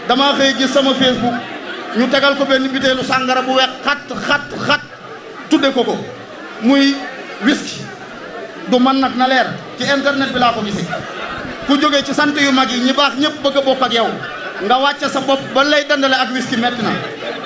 dama xëy gis sama Facebook ñu tegal ko benn bitéelu sàngara bu weex xat tudde ko muy whisky du man nag na leer ci internet bi laa ko gisee ku jógee ci sant yu mag yi ñi baax ñëpp bëgg a bokk ak yow nga wàcce sa bopp ba lay dandale ak whisky metti na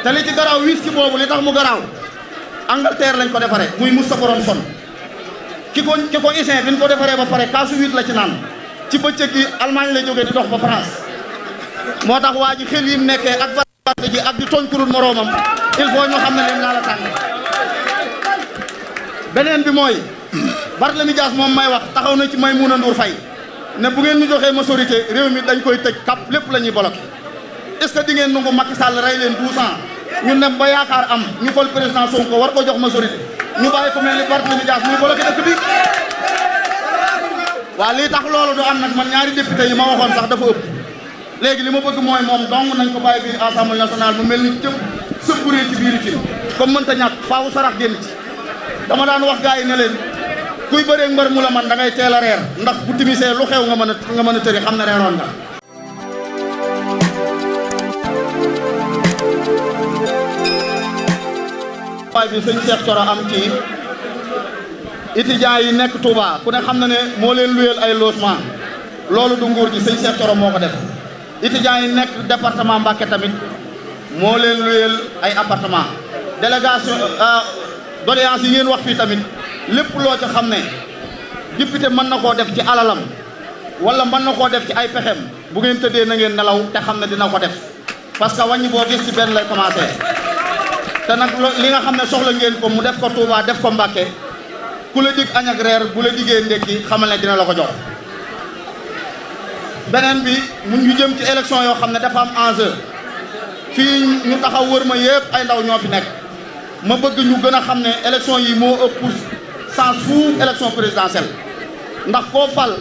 te li ci garaaw whisky boobu li tax mu garaaw Angleterre lañ ko defaree muy Moussa Borom son ki ko isin bi ñu ko defaree ba pare kaasu huit la ci naan ci bëccëg gi Allemagne la jógee di dox ba France moo tax waa ji xel yi mu nekkee ak variété ji ak di tooñ kurul moroomam il faut ñu xam ne leen naa la tàng beneen bi mooy Barthélémy Dias moom may wax taxaw na ci Maïmouna Ndour Faye ne bu ngeen ñu joxee majorité réew mi dañ koy tëj kap lépp la ñuy bloqué est-ce que di ngeen nangu Macky Sall rey leen 12 ans ñu dem ba yaakaar am ñu fal président Sonko war ko jox majorité ñu bàyyi ko mel ni Barthélémy Dias muy bloqué dëkk bi waaw lii tax loolu du am nag man ñaari député yi ma waxoon sax dafa ëpp léegi li ma bëgg mooy moom dong nañ ko bàyyi biir assemblée nationale mu mel ni cëpp sëpuree ci biir ci comme mënta ñàkk faawu sarax génn ci dama daan wax gars yi ne leen kuy bëree mbër mu la man da ngay teel a reer ndax bu timisee lu xew nga mën a tëri xam ne reeroon nga waay bi sëñ Cheikh Thioro am ci étudiants yi nekk Touba ku ne xam na ne moo leen luyeel ay logement loolu du nguur gi sëñ Cheikh Thioro moo ko def étudiants yi nekk département Mbacké tamit moo leen luyeel ay appartement délégation doléance yi ngeen wax fii tamit lépp loo ca xam ne député mën na koo def ci alalam wala mën na koo def ci ay pexem bu ngeen tëddee na ngeen nelaw te xam ne dina ko def parce que wàññi boo gis ci benn lay commencé te nag li nga xam ne soxla ngeen ko mu def ko Touba def ko Mbacké ku la dig añ ak reer bu la diggee ndekki xamal ne dina la ko jox beneen bi mu ñu jëm ci élection yoo xam ne dafa am enjeu fii ñu taxaw wër ma yëpp ay ndaw ñoo fi nekk ma bëgg ñu gën a xam ne élection yi moo ëpp sens fu élection présidentielle ndax koo fal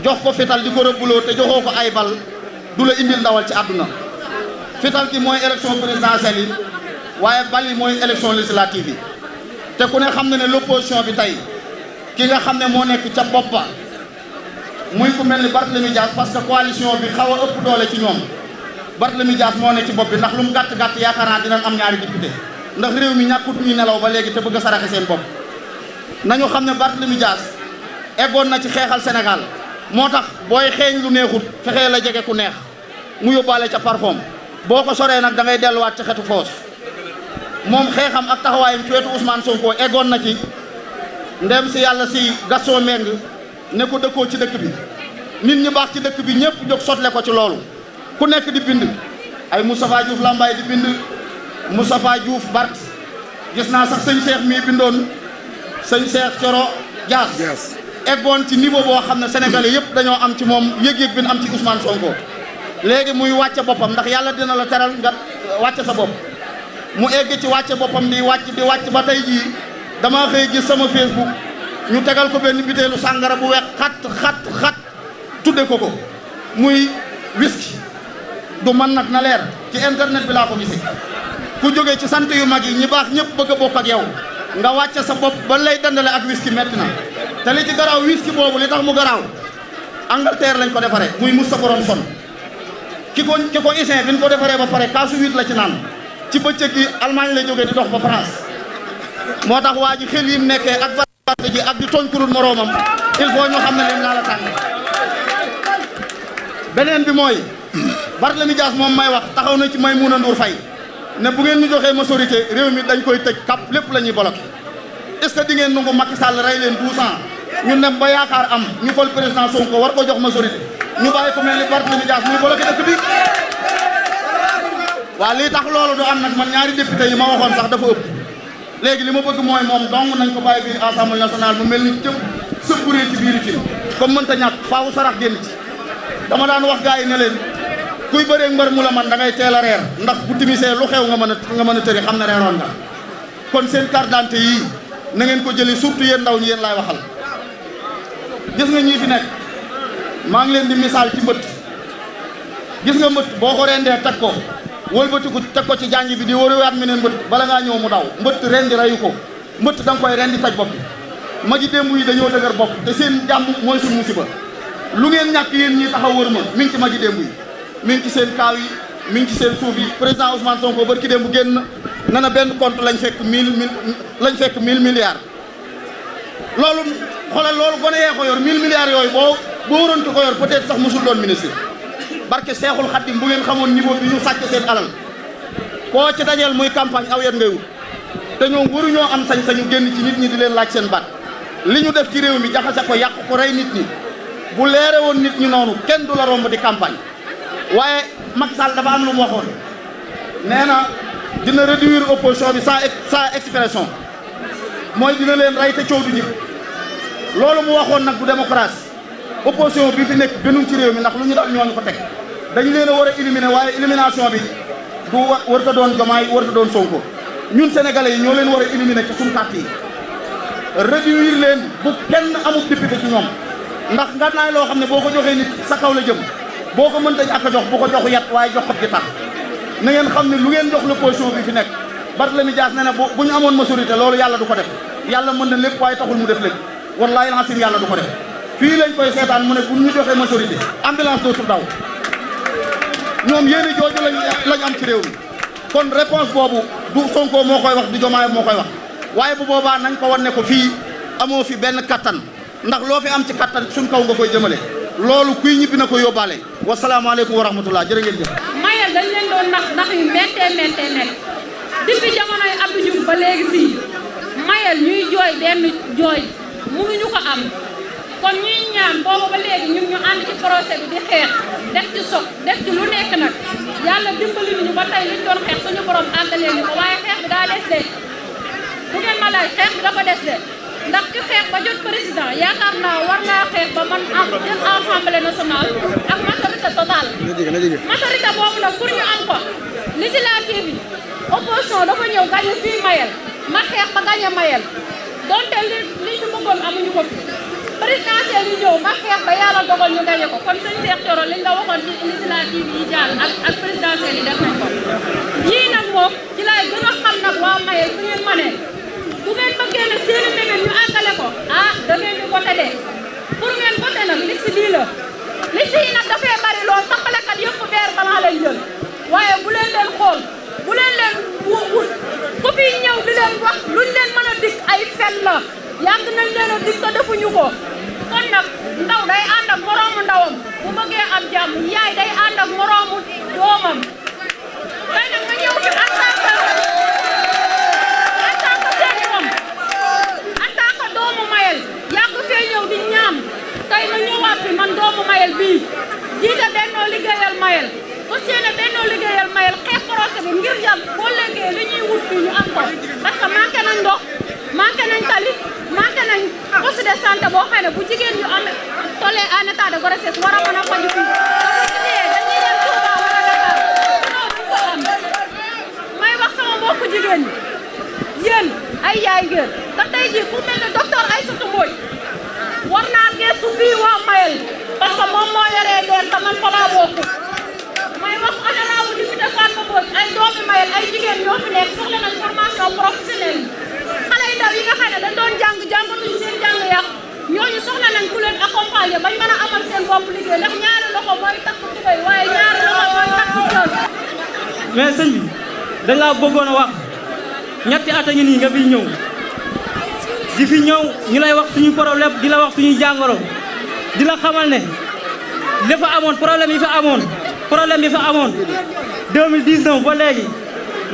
jox ko fital di ko rëbbuloo te joxoo ko ay bal du la indil ndawal ci àdduna fital gi mooy élection présidentielle yi waaye bal yi mooy élection législative yi te ku ne xam na ne l'opposition bi tey ki nga xam ne moo nekk ca bopp ba muy ku mel ni Barthélémy Dias parce que coalition bi xaw a ëpp doole ci ñoom Barthélémy Dias moo ne ci bopp bi ndax lu mu gàtt yaakaar naa dinañ am ñaari député ndax réew mi ñàkkut ñuy nelaw ba léegi te bëgg a saraxe seen bopp nañu xam ne Barthélémy Dias eggoon na ci xeexal Sénégal moo tax booy xeeñ lu neexut fexee la jege ku neex mu yóbbaale ca parfum boo ko soree nag da ngay delluwaat ci xetu foos moom xeexam ak taxawaayam ci wetu Ousmane Sonko eggoon na ci ndem si yàlla si Gaston Mbengue ne ko dëkkoo ci dëkk bi nit ñi baax ci dëkk bi ñëpp jóg sotle ko ci loolu ku nekk di bind ay Moustapha Diouf Lambaye di bind Moustapha Diouf Bart gis naa sax sëñ Cheikh mii bindoon sëñ Cheikh Thioro Dias eggoon ci niveau boo xam ne sénégalais yëpp dañoo am ci moom yëg-yëg bi ñu am ci Ousmane Sonko léegi muy wàcce boppam ndax yàlla dina la teral nga wàcce sa bopp mu egg ci wàcce boppam di wàcc ba tey jii dama xëy gis sama Facebook ñu tegal ko benn bitéelu sàngara bu weex xat tudde ko muy whisky du man nag na leer ci internet bi laa ko gisee ku jógee ci sant yu mag yi ñi baax ñëpp bëgg a bokk ak yow nga wàcce sa bopp ba lay dandale ak whisky metti na te li ci garaaw whisky boobu li tax mu garaaw Angleterre lañ ko defaree muy Moussa Borom son ki ko isin bi ñu ko defaree ba pare kaasu huit la ci naan ci bëccëg gi Allemagne la jógee di dox ba France moo tax waa ji xel yi mu nekkee ak variété ji ak di tooñ kurul moroomam il faut ñu xam ne leen naa la tàng beneen bi mooy Barthélémy Dias moom may wax taxaw na ci Maïmouna Ndour Faye ne bu ngeen ñu joxee majorité réew mi dañ koy tëj kap lépp la ñuy bloqué est-ce que di ngeen nangu Macky Sall rey leen 12 ans ñu dem ba yaakaar am ñu fal président Sonko war ko jox majorité ñu bàyyi ko mel ni Barthélémy Dias muy bloqué dëkk bi waaw lii tax loolu du am nag man ñaari député yi ma waxoon sax dafa ëpp léegi li ma bëgg mooy moom dong nañ ko bàyyi biir assemblée nationale mu mel ni cëpp sëpuree ci biir ci comme mënta ñàkk faawu sarax génn ci dama daan wax gars yi ne leen kuy bëree mbër mu la man da ngay teel a reer ndax bu timisee lu xew nga mën a tëri xam ne reeroon nga kon seen carte d'identité yii na ngeen ko jëli surtout yéen ndaw ñi yéen laay waxal gis nga ñii fi nekk maa ngi leen di misaal ci mbëtt gis nga mbëtt boo ko rendee teg ko wëlbatiku teg ko ci janj bi di wëriwaat meneen mbëtt bala ngaa ñëw mu daw mbëtt rendi rayu ko mbëtt da nga koy rendi taj bopp bi magi démb yi dañoo dëgër bopp te seen jàmm mooy suñu musiba lu ngeen ñàkk yéen ñi taxaw wër ma mi ngi ci magi démb yi mi ngi ci seen kaaw yi mi ngi ci seen suuf yi président Ousmane Sonko barki dem bu génn na na benn compte lañ fekk 1000 milliards. loolu xoolal loolu gone yee ko yor 1000 milliards yooyu boo waroon ko yor peut-être sax musul doon ministre barke Seexul Xaddim bu ngeen xamoon niveau bi ñu sàcc seen alal koo ci dajeel muy campagne aw yet ngay wut te ñoom waruñoo am sañ-sañu génn ci nit ñi di leen laaj seen baat li ñu def ci réew mi jaxase ko yàq ko rey nit ñi bu leere woon nit ñi noonu kenn du la romb di campagne waaye Macky Sall dafa am lu mu waxoon nee na dina réduire opposition bi sans expression mooy dina leen rey te coow du jib loolu mu waxoon nag du démocratie opposition bi fi nekk gënuñ ci réew mi ndax lu ñu dal ñooñu ko teg dañu leen a war a éliminer waaye élimination bi du warta doon Diomaye warta doon Sonko ñun sénégalais yi ñoo leen war a éliminer ci suñu parti yi réduire leen bu kenn amul député ci ñoom ndax nga naay loo xam ne boo ko joxee nit sa kaw la jëm boo ko mënta ak a jox bu ko joxu yat waaye jox ko gi tax na ngeen xam ne lu ngeen jox l'opposition bi fi nekk Barthélémy Dias nee na bu ñu amoon majorité loolu yàlla du ko def yàlla mën na lépp waaye taxul mu def lépp wallaahi lancim yàlla du ko def fii lañ koy seetaan mu ne bu ñu joxee majorité ambulance dootul daw ñoom yéeni jooju lañ am ci réew mi kon réponse boobu du Sonko moo koy wax du Diomaye moo koy wax waaye bu boobaa nañ ko wan ne ko fii amoo fi benn kattan ndax loo fi am ci kattan suñ kaw nga koy jëmale loolu kuy ñibbi na ko yóbbaale wasalaamaaleykum wa rahmatullah jërë ngeen jëf Mayel dañ leen doon nax yu méttee depuis jamonoy Abdou Diouf ba léegi fii Mayel ñuy jooy benn jooy mënuñu ko am kon ñuy ñaan boobu ba léegi ñun ñu ànd ci procès bi di xeex def ci soog def ci lu nekk nag yàlla dimbali ñu ba tey liñ doon xeex suñu borom àggalee ñu ko waaye xeex bi daa des de bu ngeen ma laaj xeex bi dafa des de ndax ci xeex ba jot président yaakaar naa war naa xeex ba man jël assemblée nationale ak majorité totale majorité boobu nag pour ñu am ko législative yi opposition dafa ñëw gagné fii Mayel ma xeex ba gagné Mayel donte li ñu bëggoon amuñu ko fi présidentielle yi ñëw ma xeex ba yàlla dogal ñu gagné ko kon sëñ Cheikh Thioro liñ la waxoon ci législative yi jàll ak présidentielle yi def nañ ko yii nag moom ci laay gën a xam nag waa Mayel su ngeen mënee bu ngeen bëggee nag seeni mbébét ñu àggale ko ah da ngeen di voté de pour ngeen voté nag liste lii la liste yi nag dafay bari lool taxalekat yëpp beer balaa leen jël waaye bu leen leen xool bu leen leen wut ku fi ñëw di leen wax luñ leen mën a dig ay fen la yàgg nañ leen a dig te defuñu ko kon nag ndaw day ànd ak moroomu ndawam bu bëggee am jàmm yaay day ànd ak moroomu doomam tey nag nga ñëw fi en tant que seeni moom en tant que doomu Mayel yàgg fee ñëw di ñaan tey ma ñëwaat fi man doomu Mayel bii jiite Bennoo Liggéeyal Mayel aussi ne Bennoo Liggéeyal Mayel xeex procès bi ngir jàpp boo léegee li ñuy wut fii ñu am ko parce que manqué nañ ndox manqué nañ tali manqué nañ poste de santé boo xam ne bu jigéen ñu am tollee en état de grossesse war a mën a faju fii dañuy dem Touba wala Dakar sinon duñ ko am may wax sama mbokku jigéen ñi yéen ay yaay ngeen te tey jii ku mel ne docteur Aïssatou Mbodj war naa gestu fii waa Mayel parce que moom moo yoree leen te man fa laa bokk may wax honorable député Fatma Mbodj ay doomi Mayel ay jigéen ñoo fi nekk soxla nañ formation professionnelle xale yu ndaw yi nga xam ne dañ doon jàngatuñ seen jàng yàq ñooñu soxla nañ ku leen accompagner bañ mën a amal seen bopp liggéey ndax ñaari loxo mooy takk tubéy waaye ñaari loxo mooy takk sër. mais sëñ bi dañ laa bëggoon a wax ñetti at a ngi nii nga fi ñëw di fi ñëw ñu lay wax suñu problème di la wax suñuy jàngoro di la xamal ne li fa amoon problème yi fa amoon 2019 ba léegi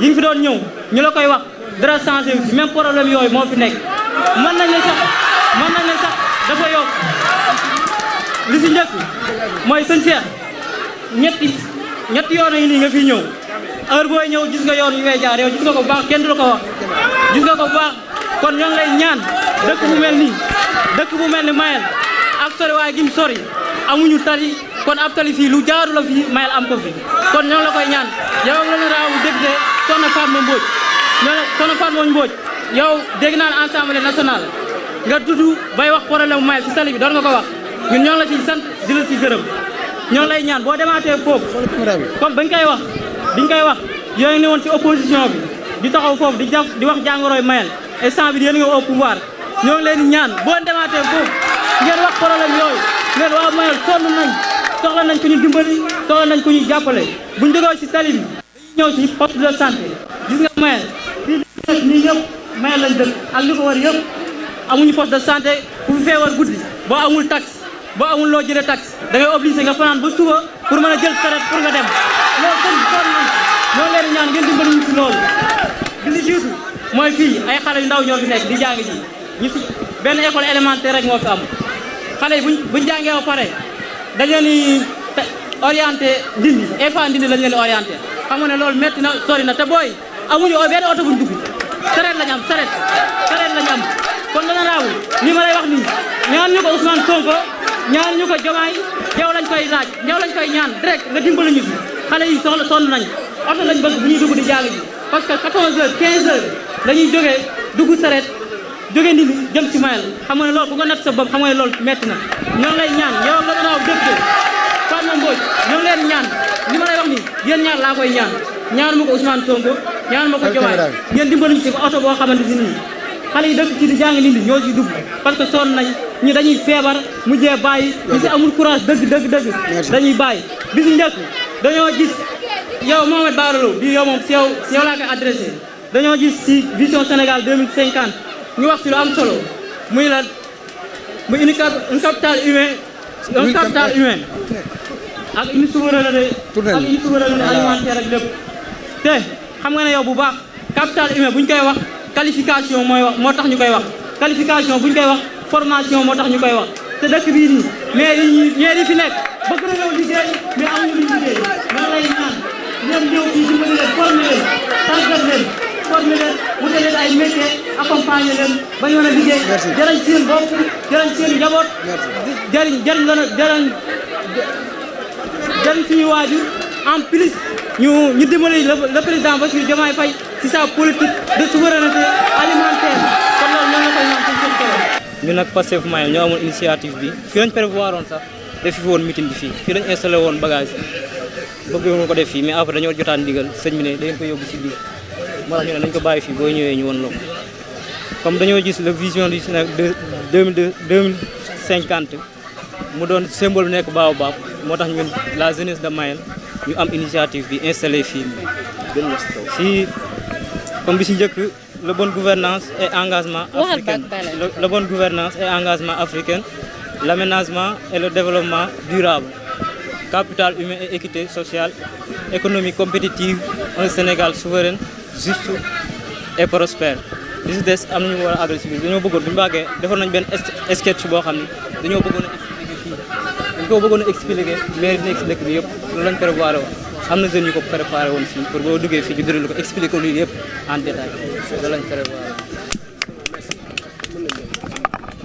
yi ngi fi doon ñëw ñu la koy wax dara changé wu fi même problème yooyu moo fi nekk mën nañ ne sax dafa yokk li si njëkk mooy sëñ Cheikh ñetti yoon yi nii nga fi ñëw heure booy ñëw gis nga yoon yu ngay jaar yow gis nga ko bu baax kenn du la ko wax gis nga ko bu baax kon ñoo ngi lay ñaan dëkk bu mel ni Mayel ak sori waaye gi mu sori amuñu tali kon ab tali fii lu jaaru la fii Mayel am ko fi kon ñoo ngi la koy ñaan yow ak l'honorable député Soxna Fatma Mbodj Soxna Fatma Mbodj yow dégg naa ne Assemblée nationale nga tudd bay wax problème mu Mayel si tali bi doon nga ko wax ñun ñoo ngi la ciy sant di la ci gërëm ñoo ngi lay ñaan boo demaatee foofu comme biñ koy wax yooyu ne woon ci opposition bi di taxaw foofu di wax jàngoroy Mayel instant bi yéen nga au pouvoir ñoo ngi leen di ñaan boo demaatee foofu ngeen wax problème yooyu ngeen waa Mayel sonn nañ soxla nañ ku ñu dimbali soxla nañ ku ñu jàppale buñ jógee si tali bi ñëw si poste de santé gis nga Mayel fii nii ñëpp Mayel lañ dëkk ak li ko war yëpp amuñu poste de santé ku fi feebar guddi boo amul taxe boo amul loo jëlee taxe da ngay obligé nga fanaan ba suba pour mën a jël saret pour nga dem loolu kon kon nañ ñoo leen ñaan ngeen dimbali ñu si loolu bi li jiitu mooy fii ay xale yu ndaw ñoo fi nekk di jàng ji ñu si benn école élémentaire rek moo fi am xale yi buñ jàngee ba pare dañ leen di orienté Ndindi EFA Ndindi lañ leen di orienté xam nga ne loolu métti na sori na te booy amuñu benn oto buñ dugg saret lañ am saret lañ am kon honorable li ma lay wax nii ñaan ñu ko Ousmane Sonko ñaan ñu ko Diomaye yow lañ koy laaj yow lañ koy ñaan direct nga dimbali ñu fi xale yi soxla sonn nañ oto lañ bëgg bu ñuy dugg di jàng ji parce que 14 heures 15 heures dañuy jógee dugg saret jógee Ndindi jëm si Mayel xam nga ne loolu bu nga natt sa bopp xam nga ne loolu métti na ñoo lay ñaan yow la honorable député Fatma Mbodj ñoo leen ñaan li ma lay wax nii yéen ñaar laa koy ñaan ñaan ma ko Ousmane Sonko ñaan ma ko Diomaye ngeen dimbali ñu ci oto boo xamante si nii xale yi dëkk ci di jàng Ndindi ñoo si dugg parce que sonn nañ ñi dañuy feebar mujjee bàyyi ñi si amul courage dëgg dañuy bàyyi bi si njëkk dañoo gis yow Mohamed Barolo bi yow moom si yow laa koy adressé dañoo gis si vision Sénégal 2050 ñu wax si lu am solo muy la muy un capital humain ak une souveraineté alimentaire ak lépp te xam nga ne yow bu baax capital humain bu ñu koy wax qualification moo tax ñu koy wax qualification bu ñu koy wax formation moo tax ñu koy wax te dëkk bii nii mais yi fi nekk bëgg na ñëw liggéey mais amuñu luñ liggéey ñoo lay ñaan ñoom ñëw fii dimbali leen former leen tàggat leen wute leen ay métier accompagner leen ba ñu mën a liggéey jëriñ seen bopp jëriñ seen njaboot jëriñ suñu waajur en plus ñu dimbali le président Bassirou Diomaye Faye ci sa politique de souveraineté alimentaire kon loolu ñoo la koy ñaan ci seen kër. ñun nag Pastef Mayel ñoo amoon initiative bi fii lañ prévoir woon sax def fi woon meeting bi fii lañ installé woon bagage bëgg nga ko def fii mais après dañoo jotaan ndigal sëñ bi ne da ngeen ko yóbbu ci biir moo tax ñu ne nañ ko bàyyi fii boo ñëwee ñu woon loo comme dañoo gis la vision du Sénégal 2050 mu doon symbole bu nekk Baobab moo tax ñun la jeunesse de Mayel ñu am initiative bi installé fii fii comme bi si njëkk la bonne gouvernance et engagement africain la bonne gouvernance et engagement africain l'aménagement et le développement durable capital humain et équité sociale économie compétitive un Sénégal souverain juste et prospère li si des am nañu war a àggal si biir dañoo bëggoon bu ñu bàggee defoon nañ benn sketch boo xam ne dañoo bëggoon a expliquer fii dañ ko bëggoon a expliquer mais nekk si dëkk bi yëpp loolu lañ préparé woon am na jeunes yu ko préparé woon fii pour boo duggee fii ñu dëral ko expliquer ko lii yëpp en détail loolu lañ préparé